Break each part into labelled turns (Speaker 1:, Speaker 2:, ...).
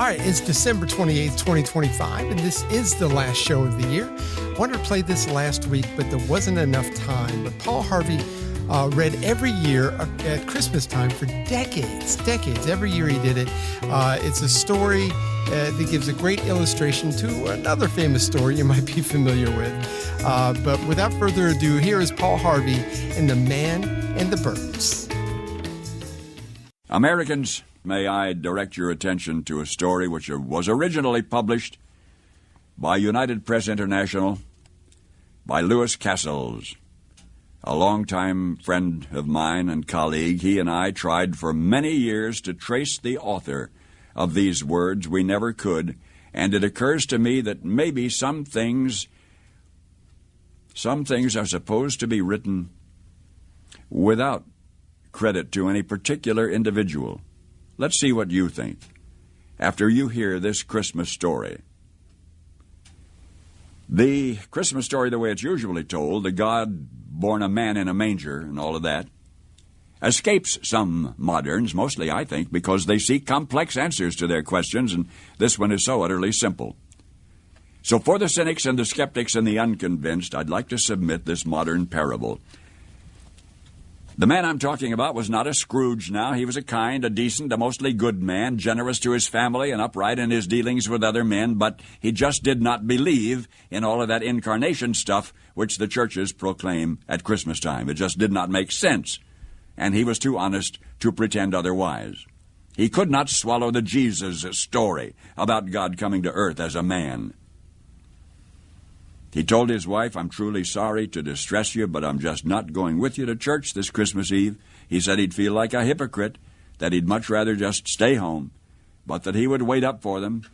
Speaker 1: right, it's December 28th, 2025, and this is the last show of the year. Wanted to play this last week, but there wasn't enough time. But Paul Harvey read every year at Christmas time for decades. Every year he did it. It's a story that gives a great illustration to another famous story you might be familiar with. But without further ado, here is Paul Harvey in The Man and the Birds.
Speaker 2: Americans, may I direct your attention to a story which was originally published by United Press International by Lewis Cassels, a longtime friend of mine and colleague. He and I tried for many years to trace the author of these words. We never could, and it occurs to me that maybe some things are supposed to be written without credit to any particular individual. Let's see what you think after you hear this Christmas story. The Christmas story, the way it's usually told, the God born a man in a manger and all of that, escapes some moderns, mostly I think, because they seek complex answers to their questions, and this one is so utterly simple. So for the cynics and the skeptics and the unconvinced, I'd like to submit this modern parable. The man I'm talking about was not a Scrooge now. He was a kind, a decent, a mostly good man, generous to his family and upright in his dealings with other men, but he just did not believe in all of that incarnation stuff which the churches proclaim at Christmas time. It just did not make sense, and he was too honest to pretend otherwise. He could not swallow the Jesus story about God coming to earth as a man. He told his wife, "I'm truly sorry to distress you, but I'm just not going with you to church this Christmas Eve." He said he'd feel like a hypocrite, that he'd much rather just stay home, but that he would wait up for them.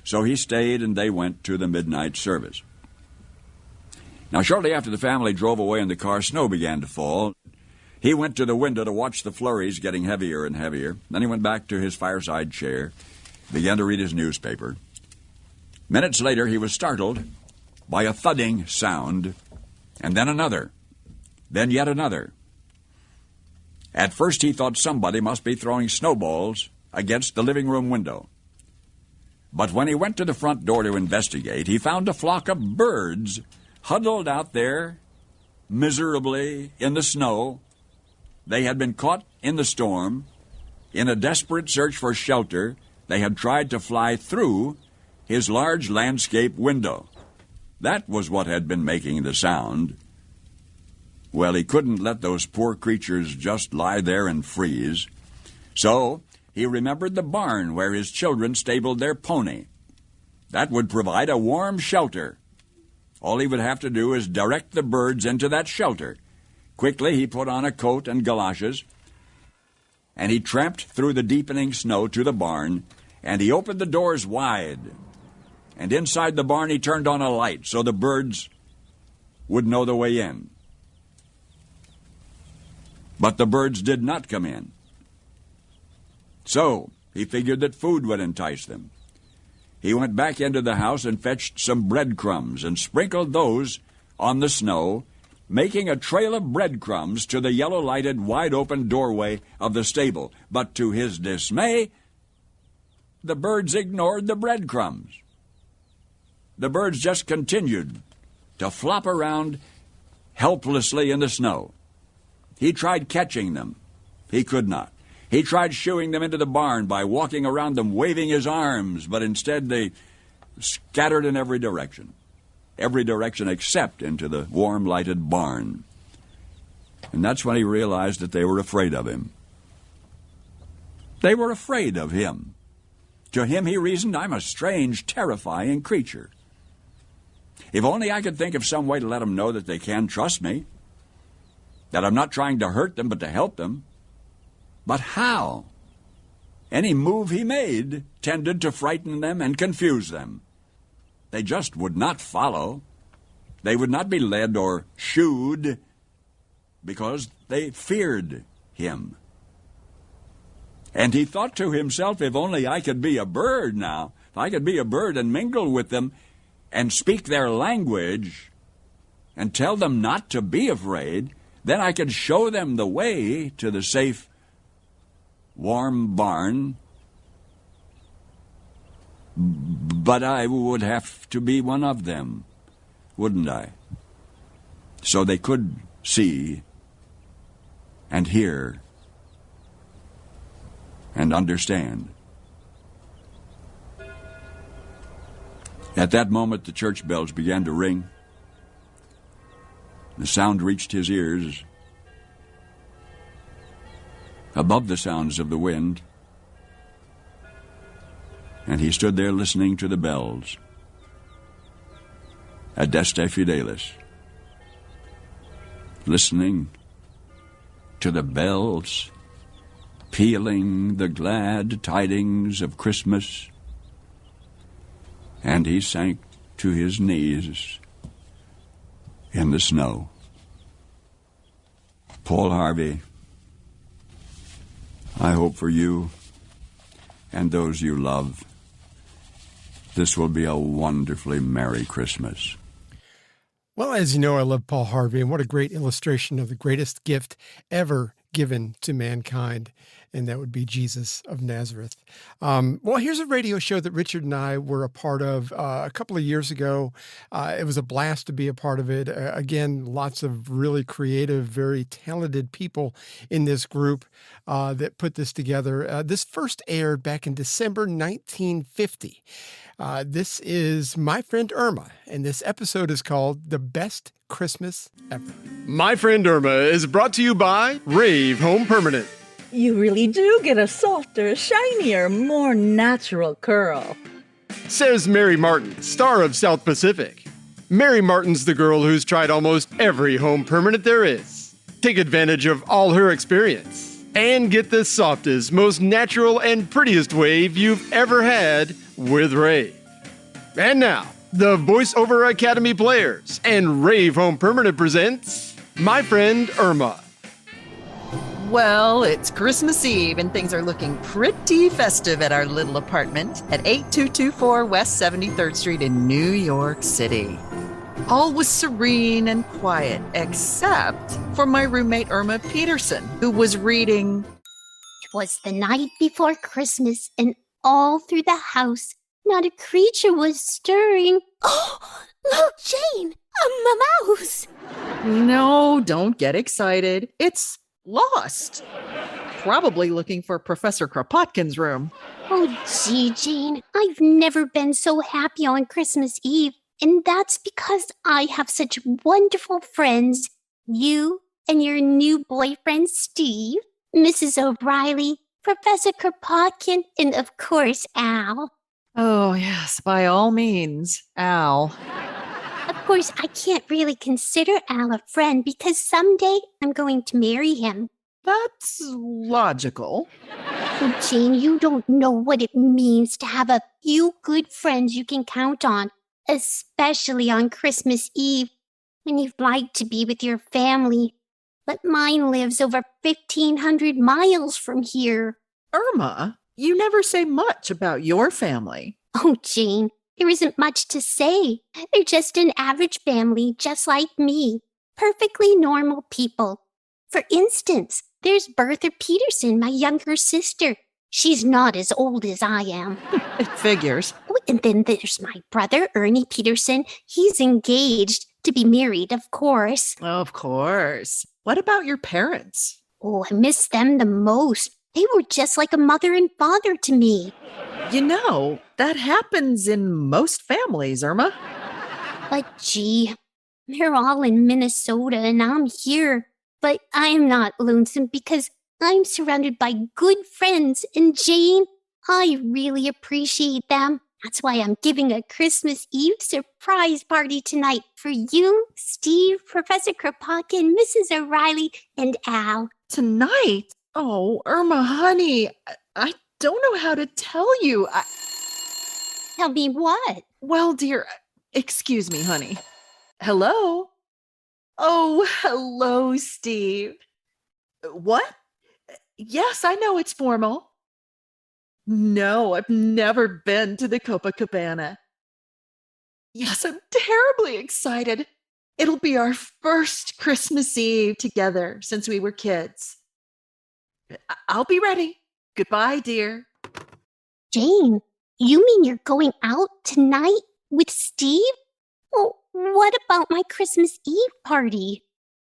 Speaker 2: So he stayed, and they went to the midnight service. Now, shortly after the family drove away in the car, snow began to fall. He went to the window to watch the flurries getting heavier and heavier. Then he went back to his fireside chair, began to read his newspaper. Minutes later, he was startled by a thudding sound, and then another, then yet another. At first he thought somebody must be throwing snowballs against the living room window. But when he went to the front door to investigate, he found a flock of birds huddled out there miserably in the snow. They had been caught in the storm. In a desperate search for shelter, they had tried to fly through his large landscape window. That was what had been making the sound. Well, he couldn't let those poor creatures just lie there and freeze. So he remembered the barn where his children stabled their pony. That would provide a warm shelter. All he would have to do is direct the birds into that shelter. Quickly he put on a coat and galoshes, and he tramped through the deepening snow to the barn, and he opened the doors wide. And inside the barn he turned on a light so the birds would know the way in. But the birds did not come in. So he figured that food would entice them. He went back into the house and fetched some breadcrumbs and sprinkled those on the snow, making a trail of breadcrumbs to the yellow-lighted, wide-open doorway of the stable. But to his dismay, the birds ignored the breadcrumbs. The birds just continued to flop around helplessly in the snow. He tried catching them. He could not. He tried shooing them into the barn by walking around them, waving his arms, but instead they scattered in every direction except into the warm, lighted barn. And that's when he realized that they were afraid of him. They were afraid of him. To him, he reasoned, "I'm a strange, terrifying creature. If only I could think of some way to let them know that they can trust me, that I'm not trying to hurt them but to help them. But how? Any move he made tended to frighten them and confuse them. They just would not follow. They would not be led or shooed because they feared him. And he thought to himself, if only I could be a bird now, if I could be a bird and mingle with them and speak their language and tell them not to be afraid, then I could show them the way to the safe, warm barn But I would have to be one of them, wouldn't I? So they could see and hear and understand. At that moment, the church bells began to ring. The sound reached his ears above the sounds of the wind, and he stood there listening to the bells. Adeste Fidelis. Listening to the bells, pealing the glad tidings of Christmas, and he sank to his knees in the snow. Paul Harvey, I hope for you and those you love, this will be a wonderfully Merry Christmas.
Speaker 1: Well, as you know, I love Paul Harvey, and what a great illustration of the greatest gift ever given to mankind, and that would be Jesus of Nazareth. Well, here's a radio show that Richard and I were a part of a couple of years ago. It was a blast to be a part of it. Again, lots of really creative, very talented people in this group that put this together. This first aired back in December 1950. This is My Friend Irma, and this episode is called The Best Christmas Ever.
Speaker 3: My Friend Irma is brought to you by Rave Home Permanent.
Speaker 4: You really do get a softer, shinier, more natural curl.
Speaker 3: Says Mary Martin, star of South Pacific. Mary Martin's the girl who's tried almost every home permanent there is. Take advantage of all her experience and get the softest, most natural, and prettiest wave you've ever had with Rave. And now, the VoiceOver Academy players and Rave Home Permanent presents My Friend Irma.
Speaker 5: Well, it's Christmas Eve and things are looking pretty festive at our little apartment at 8224 West 73rd Street in New York City. All was serene and quiet except for my roommate Irma Peterson, who was reading.
Speaker 6: It was the night before Christmas, and all through the house, not a creature was stirring. Oh, look, Jane, a mouse.
Speaker 5: No, don't get excited. It's lost. Probably looking for Professor Kropotkin's room.
Speaker 6: Oh, gee, Jane, I've never been so happy on Christmas Eve, and that's because I have such wonderful friends. You and your new boyfriend, Steve, Mrs. O'Reilly, Professor Kropotkin, and of course, Al.
Speaker 5: Oh, yes, by all means, Al.
Speaker 6: Of course, I can't really consider Al a friend because someday I'm going to marry him.
Speaker 5: That's logical.
Speaker 6: Oh, Jane, you don't know what it means to have a few good friends you can count on, especially on Christmas Eve when you'd like to be with your family. But mine lives over 1,500 miles from here.
Speaker 5: Irma, you never say much about your family.
Speaker 6: Oh, Jane, there isn't much to say. They're just an average family, just like me. Perfectly normal people. For instance, there's Bertha Peterson, my younger sister. She's not as old as I am.
Speaker 5: It figures.
Speaker 6: Oh, and then there's my brother, Ernie Peterson. He's engaged to be married, of course.
Speaker 5: Of course. What about your parents?
Speaker 6: Oh, I miss them the most. They were just like a mother and father to me.
Speaker 5: You know, that happens in most families, Irma.
Speaker 6: But gee, they're all in Minnesota and I'm here. But I'm not lonesome because I'm surrounded by good friends. And Jane, I really appreciate them. That's why I'm giving a Christmas Eve surprise party tonight for you, Steve, Professor Kropotkin, Mrs. O'Reilly, and Al.
Speaker 5: Tonight? Oh, Irma, honey, I don't know how to tell you.
Speaker 6: Tell me what?
Speaker 5: Well, dear, excuse me, honey. Hello? Oh, hello, Steve. What? Yes, I know it's formal. No, I've never been to the Copacabana. Yes, I'm terribly excited. It'll be our first Christmas Eve together since we were kids. I'll be ready. Goodbye, dear.
Speaker 6: Jane, You mean you're going out tonight with Steve? Well, what about my Christmas Eve party?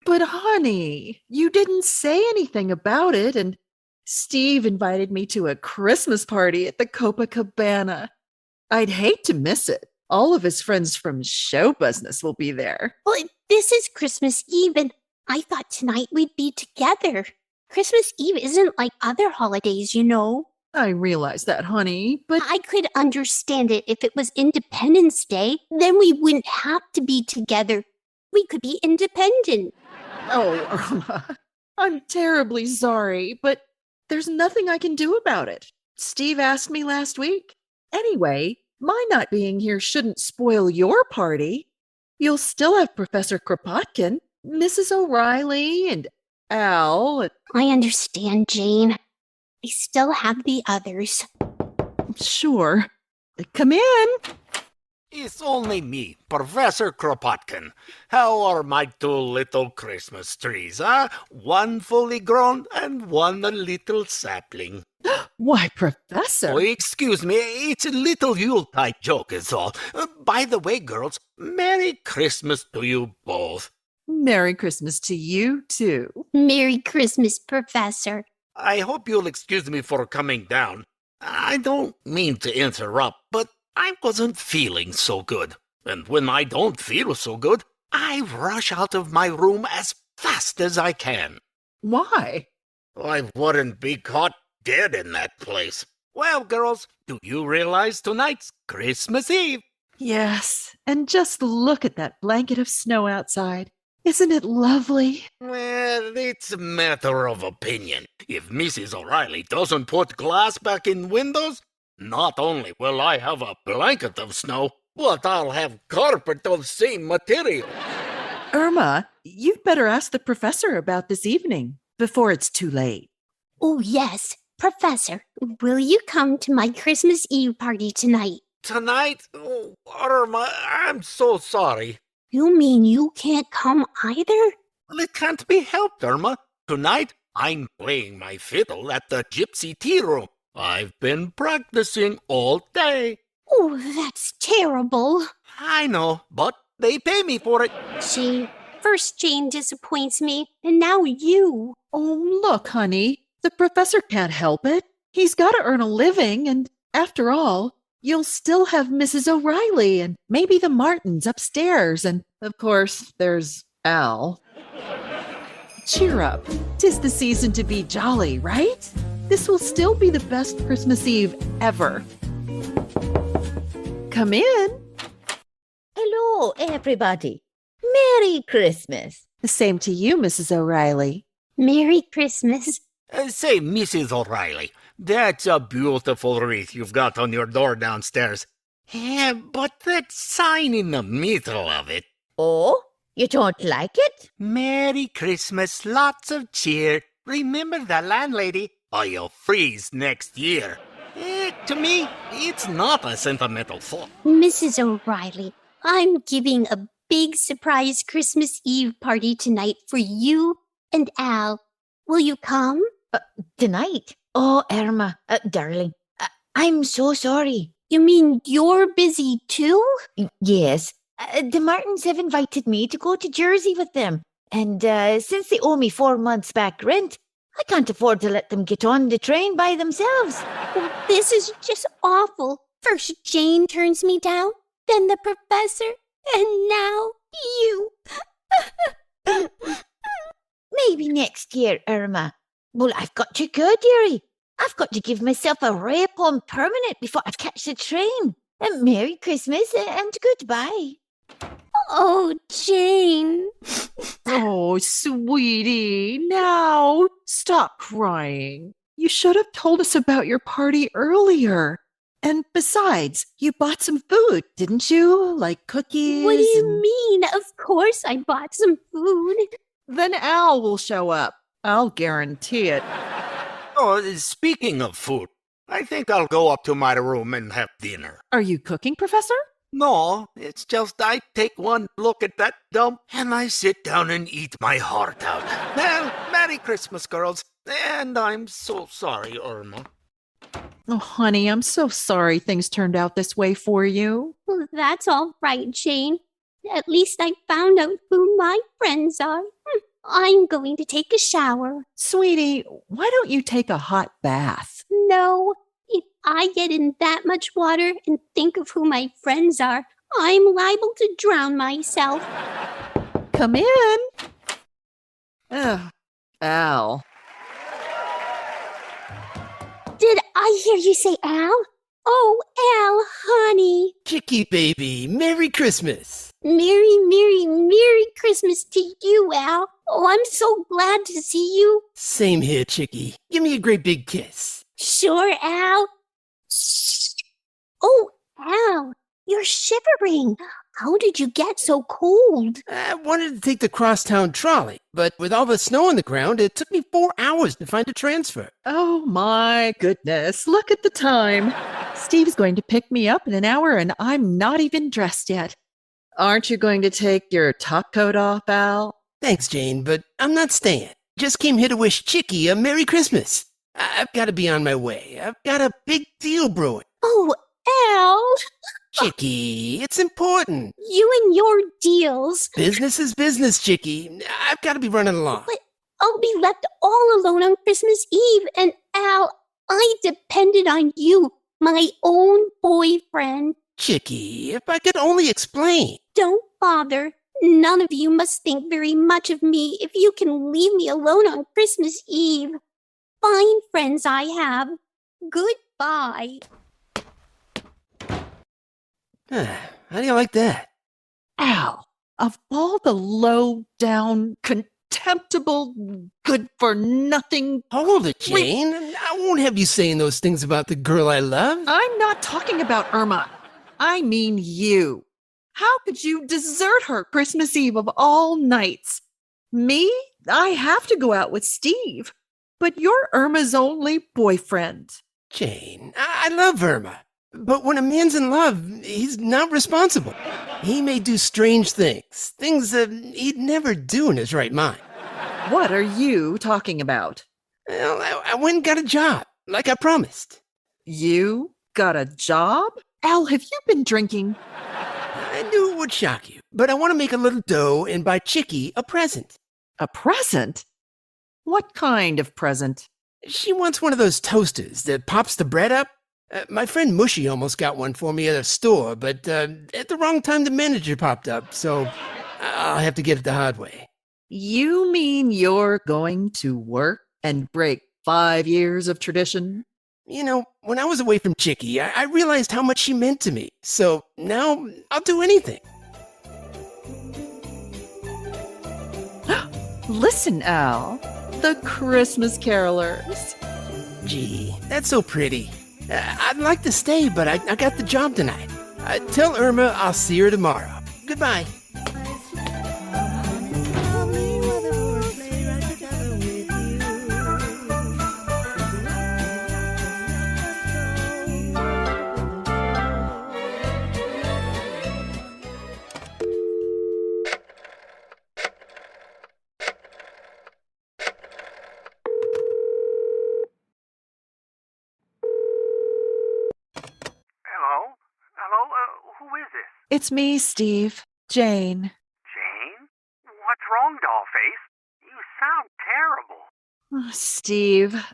Speaker 5: But honey, you didn't say anything about it, and Steve invited me to a Christmas party at the Copacabana. I'd hate to miss it. All of his friends from show business will be there.
Speaker 6: Well, this is Christmas Eve, and I thought tonight we'd be together. Christmas Eve isn't like other holidays, you know.
Speaker 5: I realize that, honey, but
Speaker 6: I could understand it if it was Independence Day. Then we wouldn't have to be together. We could be independent.
Speaker 5: oh, Irma, I'm terribly sorry, but there's nothing I can do about it. Steve asked me last week. Anyway, my not being here shouldn't spoil your party. You'll still have Professor Kropotkin, Mrs. O'Reilly, and Al.
Speaker 6: I understand, Jane. I still have the others.
Speaker 5: Sure. Come in.
Speaker 7: It's only me, Professor Kropotkin. How are my two little Christmas trees, huh? One fully grown and one a little sapling.
Speaker 5: Why, Professor?
Speaker 7: Oh, excuse me, it's a little Yuletide joke is all. By the way, girls, Merry Christmas to you both.
Speaker 5: Merry Christmas to you, too.
Speaker 6: Merry Christmas, Professor.
Speaker 7: I hope you'll excuse me for coming down. I don't mean to interrupt, but I wasn't feeling so good. And when I don't feel so good, I rush out of my room as fast as I can.
Speaker 5: Why?
Speaker 7: I wouldn't be caught dead in that place. Well, girls, do you realize tonight's Christmas Eve?
Speaker 5: Yes, and just look at that blanket of snow outside. Isn't it lovely?
Speaker 7: Well, it's a matter of opinion. If Mrs. O'Reilly doesn't put glass back in windows, not only will I have a blanket of snow, but I'll have carpet of same material.
Speaker 5: Irma, you'd better ask the professor about this evening before it's too late.
Speaker 6: Oh, yes. Professor, will you come to my Christmas Eve party tonight?
Speaker 7: Tonight? Oh, Irma, I'm so sorry.
Speaker 6: You mean you can't come either?
Speaker 7: Well, it can't be helped, Irma. Tonight, I'm playing my fiddle at the Gypsy Tea Room. I've been practicing all day.
Speaker 6: Oh, that's terrible.
Speaker 7: I know, but they pay me for it.
Speaker 6: First Jane disappoints me, and now you.
Speaker 5: Oh, look, honey, the professor can't help it. He's got to earn a living, and after all, you'll still have Mrs. O'Reilly and maybe the Martins upstairs, and of course, there's Al. Cheer up. 'Tis the season to be jolly, right? This will still be the best Christmas Eve ever. Come in.
Speaker 4: Hello, everybody. Merry Christmas.
Speaker 5: The same to you, Mrs. O'Reilly.
Speaker 6: Merry Christmas.
Speaker 7: Say, Mrs. O'Reilly, that's a beautiful wreath you've got on your door downstairs. Yeah, but that sign in the middle of it.
Speaker 4: Oh, you don't like it?
Speaker 7: Merry Christmas, lots of cheer. Remember the landlady, or you'll freeze next year. To me, it's not a sentimental thought.
Speaker 6: Mrs. O'Reilly, I'm giving a big surprise Christmas Eve party tonight for you and Al. Will you come?
Speaker 4: Tonight? Oh, Irma, darling, I'm so sorry.
Speaker 6: You mean you're busy too?
Speaker 4: Yes, the Martins have invited me to go to Jersey with them. And since they owe me 4 months back rent, I can't afford to let them get on the train by themselves.
Speaker 6: Oh, this is just awful. First Jane turns me down, then the professor, and now you.
Speaker 4: Maybe next year, Irma. Well, I've got to go, dearie. I've got to give myself a rap on permanent before I catch the train. And Merry Christmas and goodbye.
Speaker 6: Oh, Jane.
Speaker 5: Oh, sweetie, now stop crying. You should have told us about your party earlier. And besides, you bought some food, didn't you? Like cookies?
Speaker 6: What do you mean? Of course I bought some food.
Speaker 5: Then Al will show up. I'll guarantee it.
Speaker 7: Oh, speaking of food, I think I'll go up to my room and have dinner.
Speaker 5: Are you cooking, Professor?
Speaker 7: No, it's just I take one look at that dump and I sit down and eat my heart out. Well, Merry Christmas, girls. And I'm so sorry, Irma.
Speaker 5: Oh, honey, I'm so sorry things turned out this way for you.
Speaker 6: Well, that's all right, Jane. At least I found out who my friends are. I'm going to take a shower.
Speaker 5: Sweetie, why don't you take a hot bath?
Speaker 6: No, if I get in that much water and think of who my friends are, I'm liable to drown myself.
Speaker 5: Come in. Ugh, Al.
Speaker 6: Did I hear you say Al? Oh, Al, honey.
Speaker 3: Chicky baby, Merry Christmas.
Speaker 6: Merry, Merry, Merry Christmas to you, Al. Oh, I'm so glad to see you.
Speaker 3: Same here, Chicky. Give me a great big kiss.
Speaker 6: Sure, Al. Shh. Oh, Al, you're shivering. How did you get so cold?
Speaker 3: I wanted to take the crosstown trolley, but with all the snow on the ground, it took me 4 hours to find a transfer.
Speaker 5: Oh my goodness, look at the time. Steve's going to pick me up in an hour and I'm not even dressed yet. Aren't you going to take your top coat off, Al?
Speaker 3: Thanks, Jane, but I'm not staying. Just came here to wish Chicky a Merry Christmas. I've got to be on my way. I've got a big deal brewing.
Speaker 6: Oh, Al,
Speaker 3: Chicky, it's important.
Speaker 6: you and your deals.
Speaker 3: Business is business, Chicky. I've got to be running along.
Speaker 6: But I'll be left all alone on Christmas Eve. And Al, I depended on you, my own boyfriend.
Speaker 3: Chicky, if I could only explain.
Speaker 6: Don't bother. None of you must think very much of me if you can leave me alone on Christmas Eve. Fine friends I have. Goodbye.
Speaker 3: How do you like that?
Speaker 5: Al, of all the low down, contemptible, good for nothing.
Speaker 3: Hold it, Jane. I won't have you saying those things about the girl I love.
Speaker 5: I'm not talking about Irma. I mean you. How could you desert her Christmas Eve of all nights? Me? I have to go out with Steve. But you're Irma's only boyfriend.
Speaker 3: Jane, I love Irma. But when a man's in love, he's not responsible. He may do strange things that he'd never do in his right mind.
Speaker 5: What are you talking about?
Speaker 3: Well, I went and got a job, like I promised.
Speaker 5: You got a job? Al, have you been drinking?
Speaker 3: I knew it would shock you, but I want to make a little dough and buy Chicky a present.
Speaker 5: A present? What kind of present?
Speaker 3: She wants one of those toasters that pops the bread up. My friend Mushy almost got one for me at a store, but at the wrong time the manager popped up, so I'll have to get it the hard way.
Speaker 5: You mean you're going to work and break 5 years of tradition?
Speaker 3: You know, when I was away from Chicky, I realized how much she meant to me, so now I'll do anything.
Speaker 5: Listen, Al, the Christmas carolers.
Speaker 3: Gee, that's so pretty. I'd like to stay, but I got the job tonight. Tell Irma I'll see her tomorrow. Goodbye.
Speaker 5: It's me, Steve. Jane.
Speaker 7: Jane? What's wrong, Dollface? You sound terrible.
Speaker 5: Oh, Steve,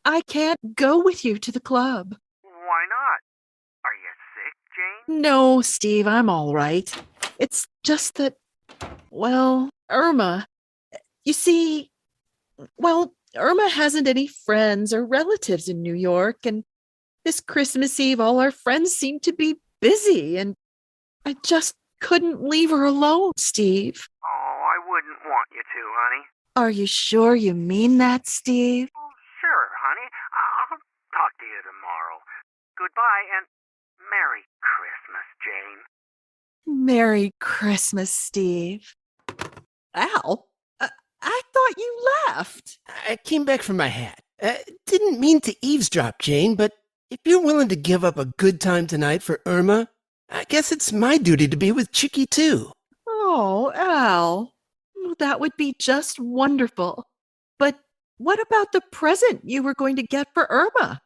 Speaker 5: I can't go with you to the club.
Speaker 7: Why not? Are you sick, Jane?
Speaker 5: No, Steve, I'm all right. It's just that, well, Irma. You see, well, Irma hasn't any friends or relatives in New York, and this Christmas Eve, all our friends seem to be busy, and I just couldn't leave her alone, Steve.
Speaker 7: Oh, I wouldn't want you to, honey.
Speaker 5: Are you sure you mean that, Steve?
Speaker 7: Oh, sure, honey. I'll talk to you tomorrow. Goodbye, and Merry Christmas, Jane.
Speaker 5: Merry Christmas, Steve. Al, I thought you left.
Speaker 3: I came back for my hat. Didn't mean to eavesdrop, Jane, but if you're willing to give up a good time tonight for Irma, I guess it's my duty to be with Chicky, too.
Speaker 5: Oh, Al, that would be just wonderful. But what about the present you were going to get for Irma?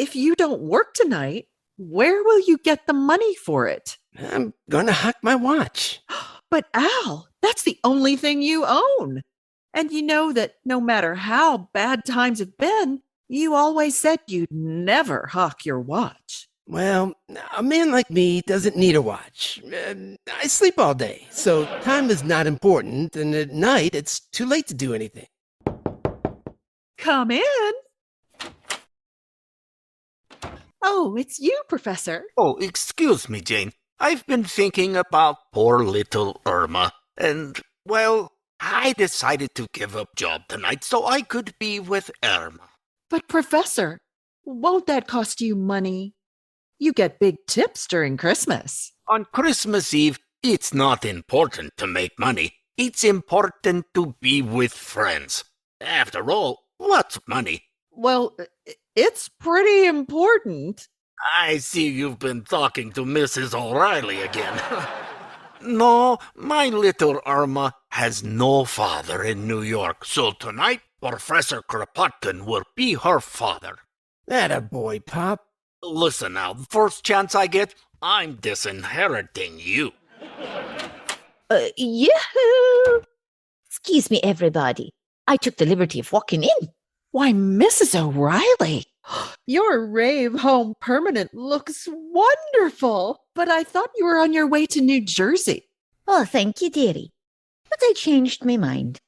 Speaker 5: if you don't work tonight, where will you get the money for it?
Speaker 8: I'm gonna huck my watch.
Speaker 5: But Al, that's the only thing you own. And you know that no matter how bad times have been, you always said you'd never hawk your watch.
Speaker 8: Well, a man like me doesn't need a watch. I sleep all day, so time is not important, and at night it's too late to do anything.
Speaker 5: Come in. Oh, it's you, Professor.
Speaker 7: Oh, excuse me, Jane. I've been thinking about poor little Irma, and, well, I decided to give up job tonight so I could be with Irma.
Speaker 5: But Professor, won't that cost you money? You get big tips during Christmas.
Speaker 7: On Christmas Eve, it's not important to make money. It's important to be with friends. After all, what's money?
Speaker 5: Well, it's pretty important.
Speaker 7: I see you've been talking to Mrs. O'Reilly again. No, my little Irma has no father in New York, so tonight Professor Kropotkin will be her father.
Speaker 8: Atta boy, Pop.
Speaker 7: Listen now, the first chance I get, I'm disinheriting you.
Speaker 4: Yoo-hoo! Excuse me, everybody. I took the liberty of walking in.
Speaker 5: Why, Mrs. O'Reilly, your rave home permanent looks wonderful. But I thought you were on your way to New Jersey.
Speaker 4: Oh, thank you, dearie. But I changed my mind.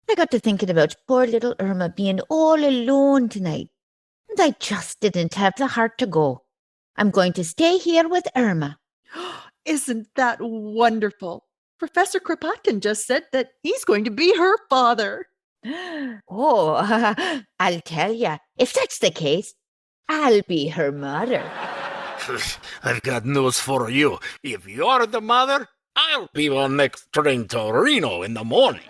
Speaker 4: I got to thinking about poor little Irma being all alone tonight, and I just didn't have the heart to go. I'm going to stay here with Irma.
Speaker 5: Isn't that wonderful? Professor Kropotkin just said that he's going to be her father.
Speaker 4: Oh, I'll tell ya, if that's the case, I'll be her mother.
Speaker 7: I've got news for you. If you're the mother, I'll be on next train to Reno in the morning.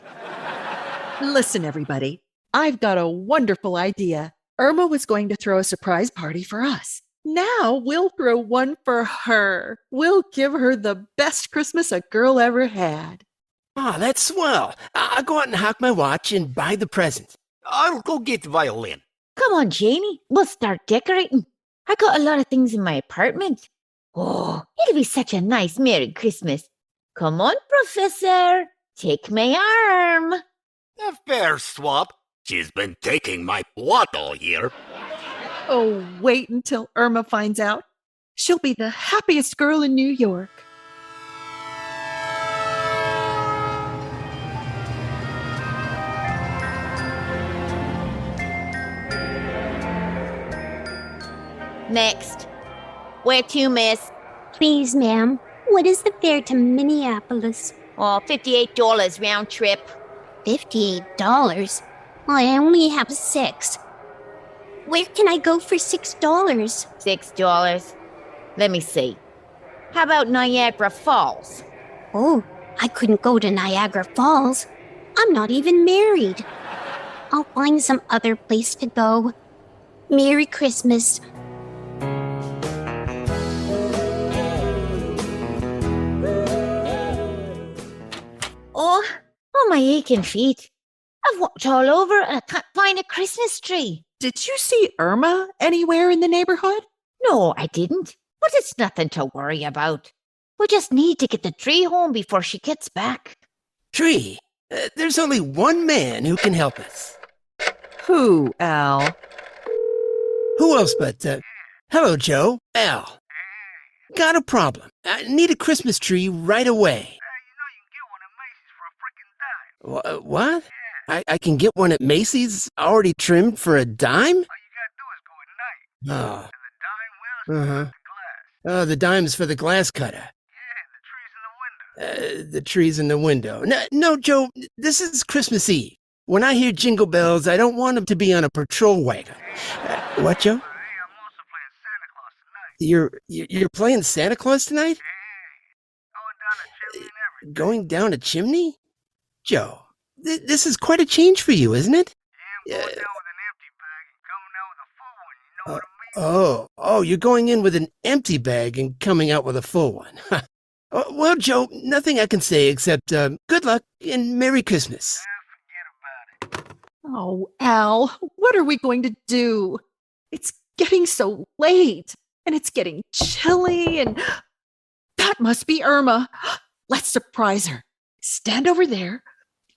Speaker 5: Listen, everybody, I've got a wonderful idea. Irma was going to throw a surprise party for us. Now we'll throw one for her. We'll give her the best Christmas a girl ever had.
Speaker 8: Oh, that's swell. I'll go out and hawk my watch and buy the present.
Speaker 7: I'll go get violin.
Speaker 4: Come on, Janie, we'll start decorating. I got a lot of things in my apartment. Oh, it'll be such a nice Merry Christmas. Come on, Professor, take my arm.
Speaker 7: A fair swap. She's been taking my blood all year.
Speaker 5: Oh, wait until Irma finds out. She'll be the happiest girl in New York.
Speaker 4: Next. Where to, miss?
Speaker 6: Please, ma'am, what is the fare to Minneapolis?
Speaker 4: Oh, $58 round trip.
Speaker 6: $58? I only have 6. Where can I go for $6?
Speaker 4: $6. Let me see. How about Niagara Falls?
Speaker 6: Oh, I couldn't go to Niagara Falls. I'm not even married. I'll find some other place to go. Merry Christmas.
Speaker 4: Oh, my aching feet. I've walked all over and I can't find a Christmas tree.
Speaker 5: Did you see Irma anywhere in the neighborhood?
Speaker 4: No, I didn't. But it's nothing to worry about. We just need to get the tree home before she gets back.
Speaker 8: Tree, there's only one man who can help us.
Speaker 5: Who, Al?
Speaker 8: Who else but, hello, Joe. Al. Got a problem. I need a Christmas tree right away. What? I can get one at Macy's already trimmed for a dime? All you gotta do is go at night. Oh. And the dime will cut the glass. Oh, the dime's for the glass cutter. Yeah, the tree's in the window. No, Joe, this is Christmas Eve. When I hear jingle bells, I don't want them to be on a patrol wagon. What, Joe? Hey, I'm also playing Santa Claus tonight. You're playing Santa Claus tonight? Hey, going down a chimney? Joe, this is quite a change for you, isn't it? Yeah, I'm going down with an empty bag and coming out with a full one. You know what I mean? Oh, you're going in with an empty bag and coming out with a full one. Well, Joe, nothing I can say except good luck and Merry Christmas.
Speaker 5: Oh, Al, what are we going to do? It's getting so late, and it's getting chilly, and that must be Irma. Let's surprise her. Stand over there.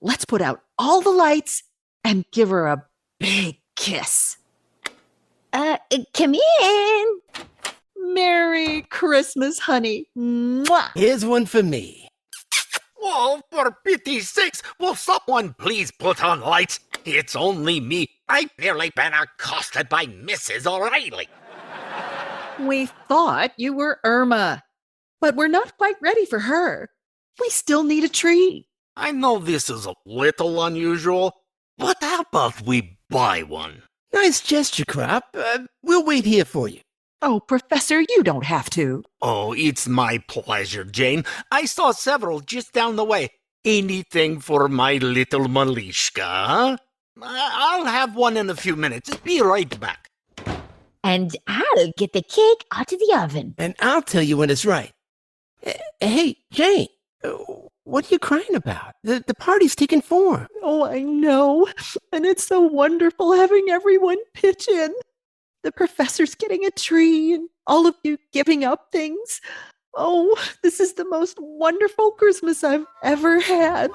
Speaker 5: Let's put out all the lights and give her a big kiss.
Speaker 4: Come in.
Speaker 5: Merry Christmas, honey. Mwah.
Speaker 8: Here's one for me.
Speaker 7: Oh, for pity's sakes, will someone please put on lights? It's only me. I've barely been accosted by Mrs. O'Reilly.
Speaker 5: We thought you were Irma, but we're not quite ready for her. We still need a tree.
Speaker 7: I know this is a little unusual, but how about we buy one?
Speaker 8: Nice gesture, Crop. We'll wait here for you.
Speaker 5: Oh, Professor, you don't have to.
Speaker 7: Oh, it's my pleasure, Jane. I saw several just down the way. Anything for my little Malishka, huh? I'll have one in a few minutes. Be right back.
Speaker 4: And I'll get the cake out of the oven.
Speaker 8: And I'll tell you when it's right. Hey, Jane, what are you crying about? The party's taking form.
Speaker 5: Oh, I know. And it's so wonderful having everyone pitch in. The professor's getting a tree and all of you giving up things. Oh, this is the most wonderful Christmas I've ever had.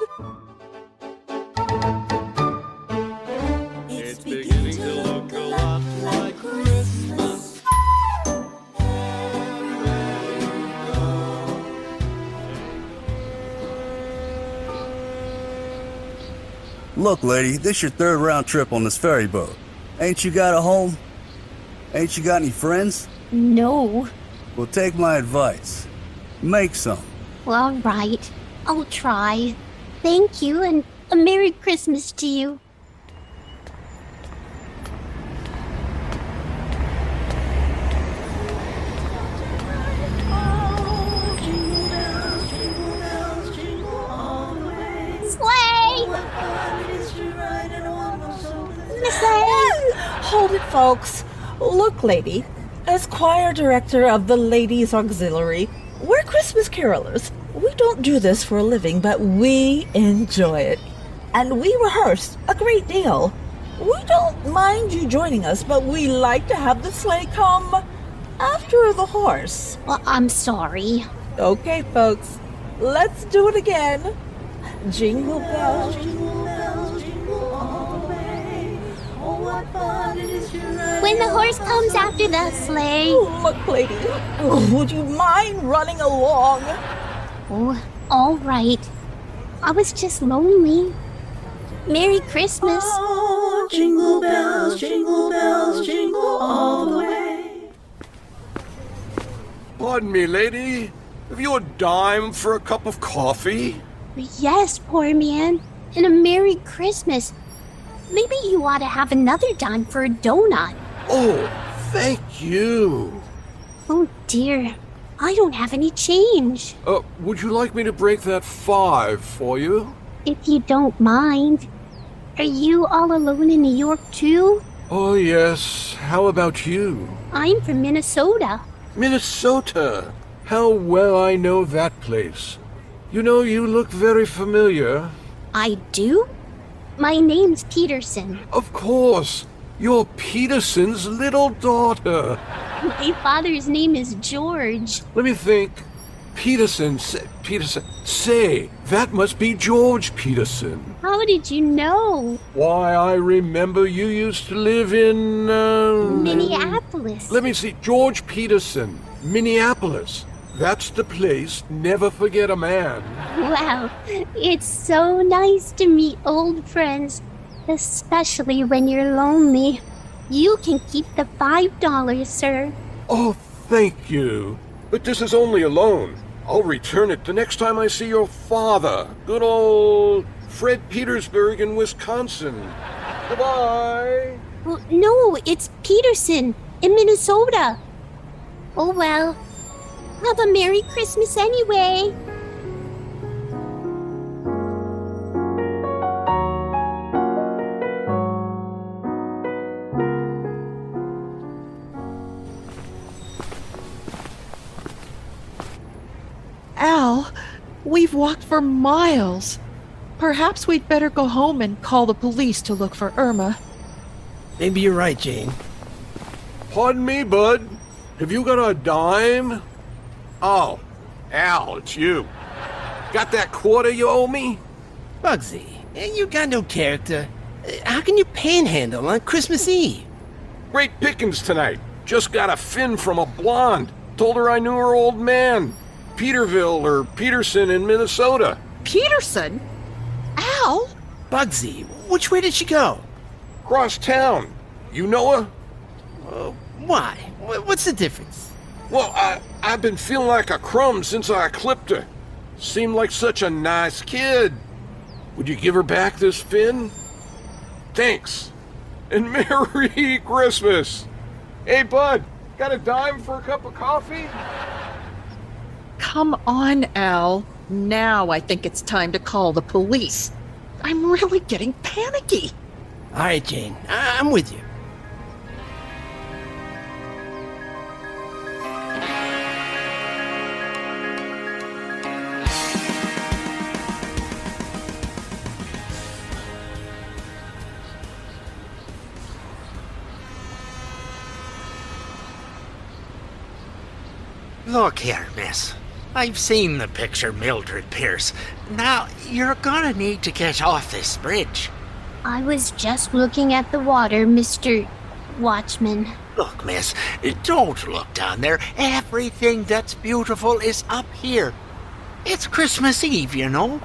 Speaker 9: It's beginning to look a lot like Christmas. Everywhere you go.
Speaker 10: Look, lady, this your third round trip on this ferry boat. Ain't you got a home? Ain't you got any friends?
Speaker 6: No.
Speaker 10: Well, take my advice. Make some.
Speaker 6: All right. I'll try. Thank you, and a Merry Christmas to you. Sleigh!
Speaker 11: Hold it, folks. Look, lady, as choir director of the Ladies Auxiliary, we're Christmas carolers. We don't do this for a living, but we enjoy it. And we rehearse a great deal. We don't mind you joining us, but we like to have the sleigh come after the horse.
Speaker 6: Well, I'm sorry.
Speaker 11: Okay, folks, let's do it again. Jingle bells, jingle all the way. Oh, what fun it is to ride.
Speaker 6: When the horse comes after the sleigh.
Speaker 11: Oh, look, lady, would you mind running along?
Speaker 6: Oh, all right. I was just lonely. Merry Christmas.
Speaker 11: Oh, jingle bells, jingle all the way.
Speaker 12: Pardon me, lady. Have you a dime for a cup of coffee?
Speaker 6: Yes, poor man. And a Merry Christmas. Maybe you ought to have another dime for a donut.
Speaker 12: Oh, thank you.
Speaker 6: Oh, dear. I don't have any change.
Speaker 12: Would you like me to break that 5 for you?
Speaker 6: If you don't mind. Are you all alone in New York, too?
Speaker 12: Oh, yes. How about you?
Speaker 6: I'm from Minnesota.
Speaker 12: Minnesota. How well I know that place. You know, you look very familiar.
Speaker 6: I do? My name's Peterson.
Speaker 12: Of course. You're Peterson's little daughter.
Speaker 6: My father's name is George.
Speaker 12: Let me think. Peterson. Say, that must be George Peterson.
Speaker 6: How did you know?
Speaker 12: Why, I remember you used to live in,
Speaker 6: Minneapolis.
Speaker 12: Let me see. George Peterson, Minneapolis. That's the place. Never forget a man.
Speaker 6: Wow, it's so nice to meet old friends, especially when you're lonely. You can keep the $5, sir.
Speaker 12: Oh, thank you. But this is only a loan. I'll return it the next time I see your father. Good old Fred Petersburg in Wisconsin. Goodbye.
Speaker 6: Well, no, it's Peterson in Minnesota. Oh, well. Have a Merry Christmas anyway.
Speaker 5: Al, we've walked for miles. Perhaps we'd better go home and call the police to look for Irma.
Speaker 8: Maybe you're right, Jane.
Speaker 12: Pardon me, bud. Have you got a dime? Oh, Al, it's you. Got that quarter you owe me?
Speaker 8: Bugsy, you got no character. How can you panhandle on Christmas Eve?
Speaker 12: Great pickings tonight. Just got a fin from a blonde. Told her I knew her old man. Peterville or Peterson in Minnesota.
Speaker 5: Peterson? Al?
Speaker 8: Bugsy, which way did she go?
Speaker 12: Cross town. You know her?
Speaker 8: Why? What's the difference?
Speaker 12: Well, I've been feeling like a crumb since I clipped her. Seemed like such a nice kid. Would you give her back this fin? Thanks. And Merry Christmas. Hey, bud, got a dime for a cup of coffee?
Speaker 5: Come on, Al. Now I think it's time to call the police. I'm really getting panicky.
Speaker 8: All right, Jane, I'm with you.
Speaker 7: Look here, miss. I've seen the picture Mildred Pierce. Now, you're gonna need to get off this bridge.
Speaker 6: I was just looking at the water, Mr. Watchman.
Speaker 7: Look, miss, don't look down there. Everything that's beautiful is up here. It's Christmas Eve, you know.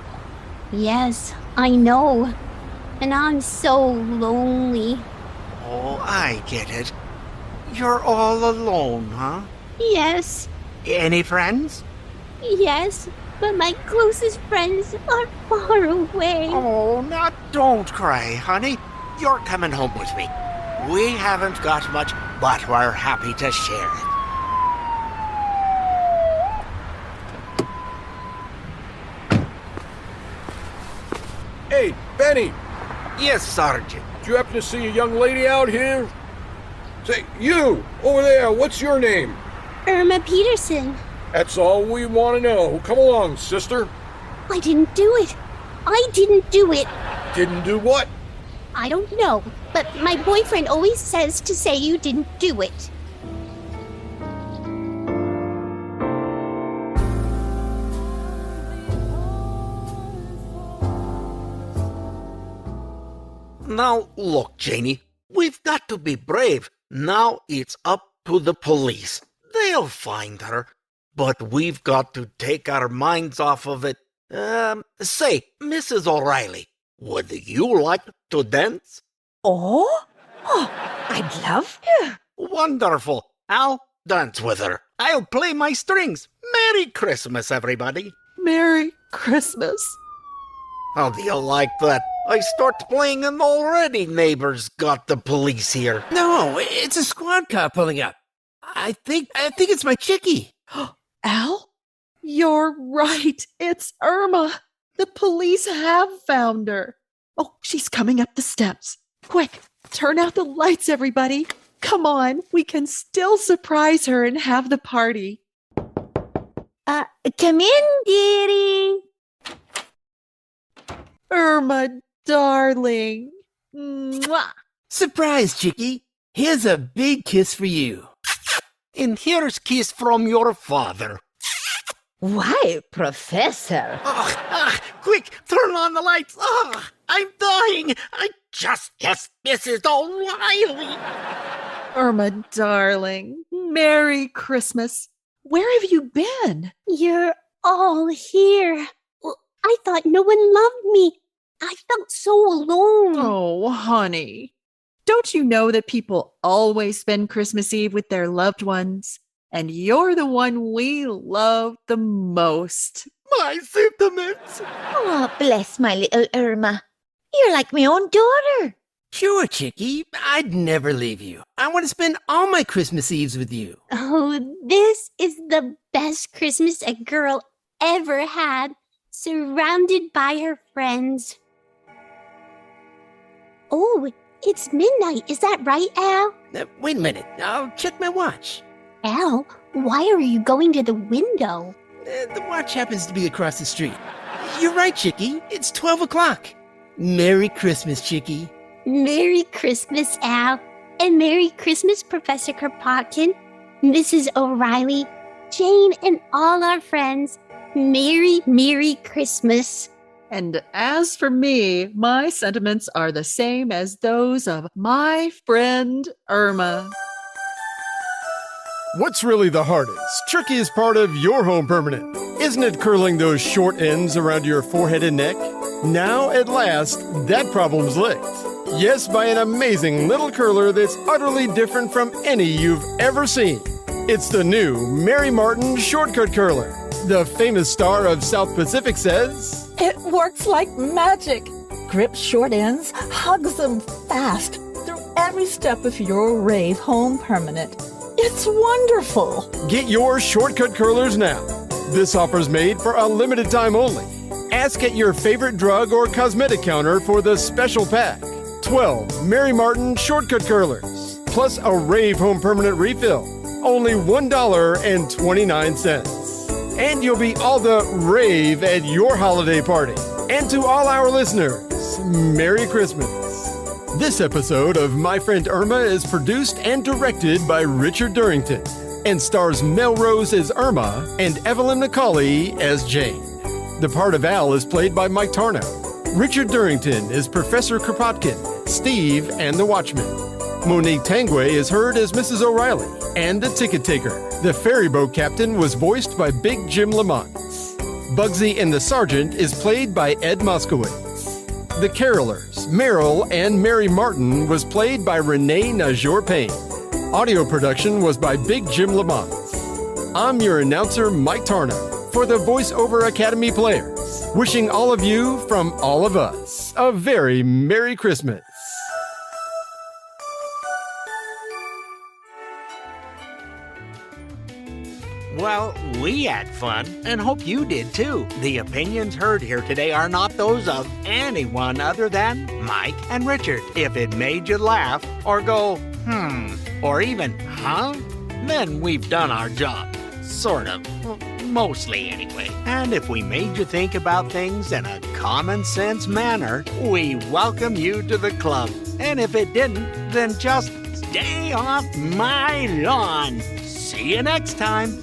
Speaker 6: Yes, I know. And I'm so lonely.
Speaker 7: Oh, I get it. You're all alone, huh?
Speaker 6: Yes,
Speaker 7: Any friends?
Speaker 6: yes, but my closest friends are far away.
Speaker 7: Oh, now don't cry, honey. You're coming home with me. We haven't got much, but we're happy to share it.
Speaker 12: Hey, Benny,
Speaker 7: Yes, Sergeant.
Speaker 12: do you happen to see a young lady out here? Say, you, over there, what's your name?
Speaker 6: Irma Peterson.
Speaker 12: That's all we want to know. Come along, sister.
Speaker 6: I didn't do it. I didn't do it.
Speaker 12: Didn't do what?
Speaker 6: I don't know, but my boyfriend always says to say you didn't do it.
Speaker 7: Now, look, Janie, we've got to be brave. Now it's up to the police. They'll find her. But we've got to take our minds off of it. Say, Mrs. O'Reilly, would you like to dance?
Speaker 11: Oh, I'd love to.
Speaker 7: Wonderful. I'll dance with her. I'll play my strings. Merry Christmas, everybody.
Speaker 5: Merry Christmas.
Speaker 7: How do you like that? I start playing and already neighbors got the police here.
Speaker 8: No, it's a squad car pulling up. I think it's my chickie.
Speaker 5: Al? You're right. It's Irma. The police have found her. Oh, she's coming up the steps. Quick, turn out the lights, everybody. Come on, we can still surprise her and have the party.
Speaker 4: Come in, dearie.
Speaker 5: Irma, darling. Mwah.
Speaker 8: Surprise, chickie. Here's a big kiss for you.
Speaker 7: And here's kiss from your father.
Speaker 4: Why, Professor?
Speaker 7: Quick, turn on the lights. I'm dying. I just kissed Mrs. O'Reilly.
Speaker 5: Irma, darling. Merry Christmas. Where have you been?
Speaker 6: You're all here. Well, I thought no one loved me. I felt so alone.
Speaker 5: Oh, honey. Don't you know that people always spend Christmas Eve with their loved ones? And you're the one we love the most.
Speaker 7: My sentiments.
Speaker 4: Oh, bless my little Irma. You're like my own daughter.
Speaker 8: Sure, chickie. I'd never leave you. I want to spend all my Christmas Eves with you.
Speaker 6: Oh, this is the best Christmas a girl ever had, surrounded by her friends. Oh, it's midnight. Is that right, Al?
Speaker 8: Wait a minute. I'll check my watch.
Speaker 6: Al, why are you going to the window?
Speaker 8: The watch happens to be across the street. You're right, chickie. It's 12 o'clock. Merry Christmas, chickie.
Speaker 6: Merry Christmas, Al. And Merry Christmas, Professor Kropotkin, Mrs. O'Reilly, Jane, and all our friends. Merry Christmas.
Speaker 5: And as for me, my sentiments are the same as those of my friend Irma.
Speaker 3: What's really the hardest, trickiest part of your home permanent? Isn't it curling those short ends around your forehead and neck? Now, at last, that problem's licked. Yes, by an amazing little curler that's utterly different from any you've ever seen. It's the new Mary Martin Shortcut Curler. The famous star of South Pacific says,
Speaker 11: It works like magic. Grips short ends, hugs them fast through every step of your rave home permanent. It's wonderful.
Speaker 3: Get your shortcut curlers now. This offer's made for a limited time only. Ask at your favorite drug or cosmetic counter for the special pack. 12 Mary Martin Shortcut Curlers, plus a rave home permanent refill. Only $1.29. And you'll be all the rave at your holiday party. And to all our listeners, Merry Christmas. This episode of My Friend Irma is produced and directed by Richard Durrington and stars Melrose as Irma and Evelyn McCauley as Jane. The part of Al is played by Mike Tarnow. Richard Durrington is Professor Kropotkin, Steve, and the Watchman. Monique Tangway is heard as Mrs. O'Reilly and the Ticket Taker. The ferry boat captain was voiced by Big Jim Lamont. Bugsy and the Sergeant is played by Ed Moskowitz. The Carolers, Merrill and Mary Martin, was played by Renee Najor Payne. Audio production was by Big Jim Lamont. I'm your announcer, Mike Tarnow, for the Voice Over Academy players, wishing all of you, from all of us, a very Merry Christmas.
Speaker 7: Well, we had fun and hope you did too. The opinions heard here today are not those of anyone other than Mike and Richard. If it made you laugh or go, or even, then we've done our job. Sort of. Well, mostly anyway. And if we made you think about things in a common sense manner, we welcome you to the club. And if it didn't, then just stay off my lawn. See you next time.